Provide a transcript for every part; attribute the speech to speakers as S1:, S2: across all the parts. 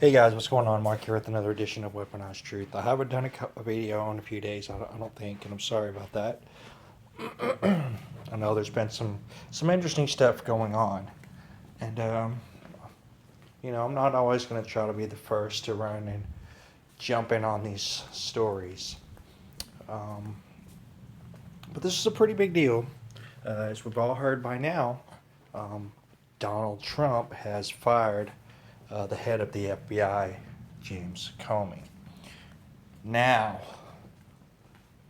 S1: Hey guys, what's going on? Mark here with another edition of Weaponized Truth. I haven't done a video in a few days, I don't think, and I'm sorry about that. I know there's been some interesting stuff going on, and I'm not always going to try to be the first to run and jump in on these stories. Um, but this is a pretty big deal. As we've all heard by now, um, Donald Trump has fired the head of the FBI, James Comey. Now,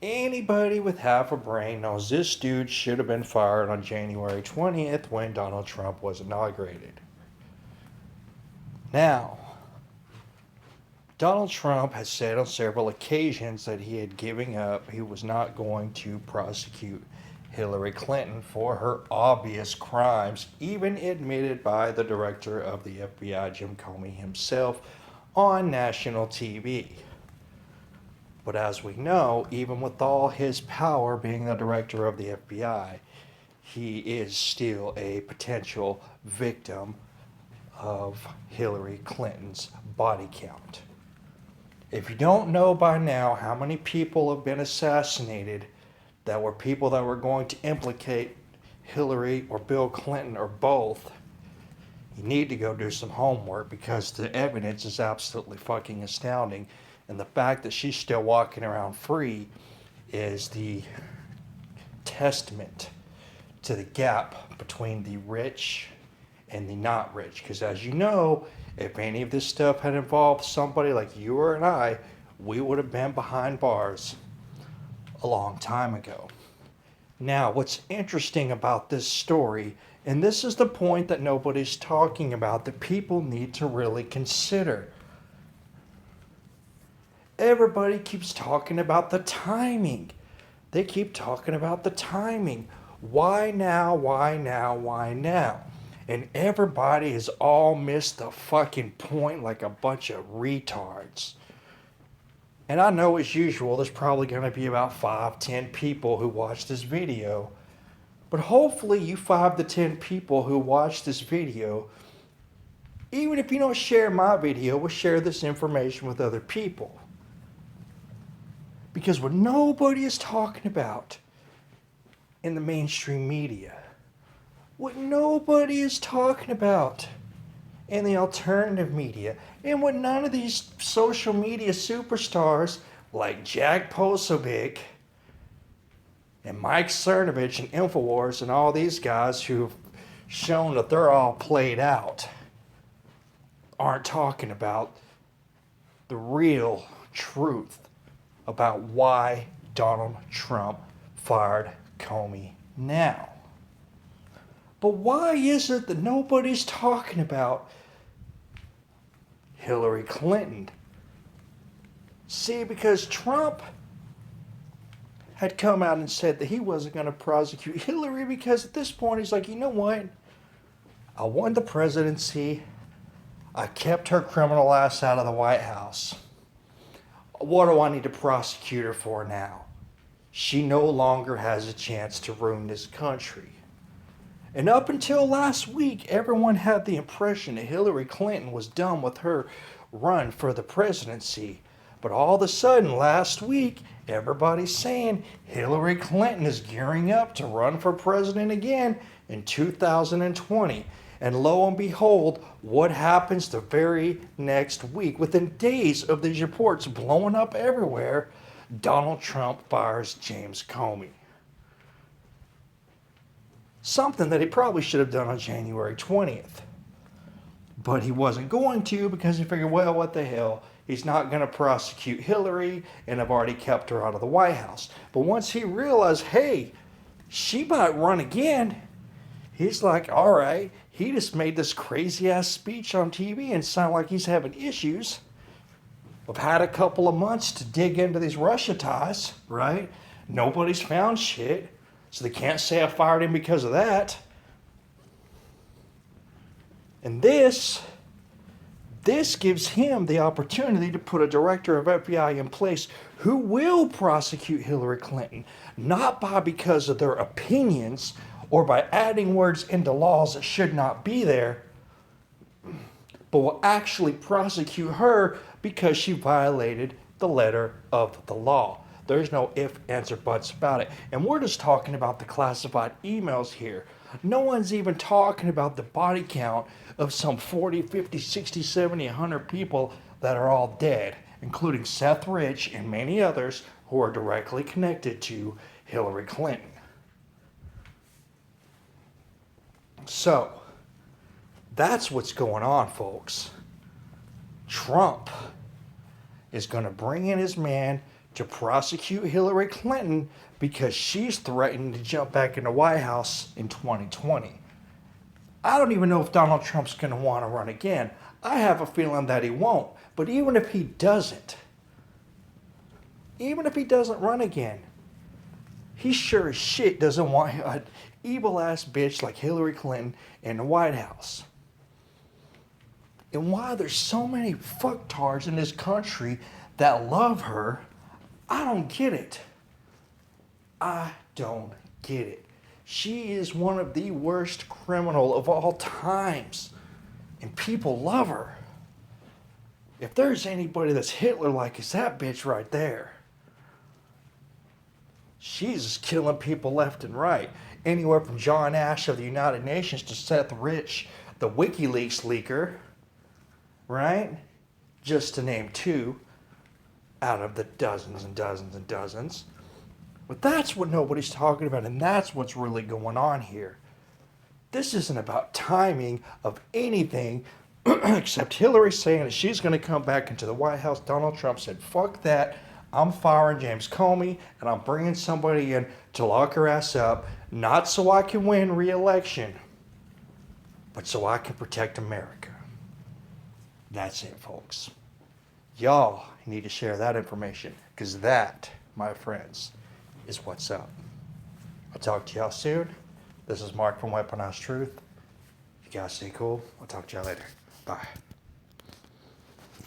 S1: anybody with half a brain knows this dude should have been fired on January 20th when Donald Trump was inaugurated. Now, Donald Trump has said on several occasions that he was not going to prosecute Hillary Clinton for her obvious crimes, even admitted by the director of the FBI, Jim Comey himself, on national TV. But as we know, even with all his power being the director of the FBI, he is still a potential victim of Hillary Clinton's body count. If you don't know by now how many people have been assassinated that were people that were going to implicate Hillary or Bill Clinton or both, you need to go do some homework because the evidence is absolutely fucking astounding. And the fact that she's still walking around free is the testament to the gap between the rich and the not rich. Because as you know, if any of this stuff had involved somebody like you or I, we would have been behind bars a long time ago. Now, what's interesting about this story, and this is the point that nobody's talking about, that people need to really consider. Everybody keeps talking about the timing. They keep talking about the timing. Why now? Why now? Why now? And everybody has all missed the fucking point like a bunch of retards. And I know as usual, there's probably going to be about 5-10 people who watch this video. But hopefully you 5 to 10 people who watch this video, even if you don't share my video, will share this information with other people. Because what nobody is talking about in the mainstream media, what nobody is talking about in the alternative media, and what none of these social media superstars like Jack Posobiec and Mike Cernovich and InfoWars and all these guys who've shown that they're all played out aren't talking about the real truth about why Donald Trump fired Comey now. But why is it that nobody's talking about Hillary Clinton? See, because Trump had come out and said that he wasn't going to prosecute Hillary because at this point he's like, you know what? I won the presidency. I kept her criminal ass out of the White House. What do I need to prosecute her for now? She no longer has a chance to ruin this country. And up until last week, everyone had the impression that Hillary Clinton was done with her run for the presidency. But all of a sudden, last week, everybody's saying Hillary Clinton is gearing up to run for president again in 2020. And lo and behold, what happens the very next week? Within days of these reports blowing up everywhere, Donald Trump fires James Comey. Something that he probably should have done on January 20th. But he wasn't going to because he figured, well, what the hell? He's not going to prosecute Hillary, and I've already kept her out of the White House. But once he realized, hey, she might run again, he's like, all right, he just made this crazy-ass speech on TV and sound like he's having issues. We've had a couple of months to dig into these Russia ties, right? Nobody's found shit. So they can't say I fired him because of that. And this gives him the opportunity to put a director of FBI in place who will prosecute Hillary Clinton, not because of their opinions or by adding words into laws that should not be there, but will actually prosecute her because she violated the letter of the law. There's no ifs, ands, or buts about it. And we're just talking about the classified emails here. No one's even talking about the body count of some 40, 50, 60, 70, 100 people that are all dead, including Seth Rich and many others who are directly connected to Hillary Clinton. So, that's what's going on, folks. Trump is going to bring in his man to prosecute Hillary Clinton because she's threatening to jump back in the White House in 2020. I don't even know if Donald Trump's going to want to run again. I have a feeling that he won't. But even if he doesn't run again, he sure as shit doesn't want an evil ass bitch like Hillary Clinton in the White House. And why there's so many fucktards in this country that love her, I don't get it. I don't get it. She is one of the worst criminal of all times. And people love her. If there's anybody that's Hitler-like, it's that bitch right there. She's just killing people left and right. Anywhere from John Ash of the United Nations to Seth Rich, the WikiLeaks leaker, right? Just to name two out of the dozens and dozens and dozens. But that's what nobody's talking about, and that's what's really going on here. This isn't about timing of anything except Hillary saying that she's going to come back into the White House. Donald Trump said, fuck that. I'm firing James Comey, and I'm bringing somebody in to lock her ass up, not so I can win re-election, but so I can protect America. That's it, folks. Y'all need to share that information, because that, my friends, is what's up. I'll talk to y'all soon. This is Mark from Weaponized Truth. You guys stay cool. I'll talk to y'all later. Bye.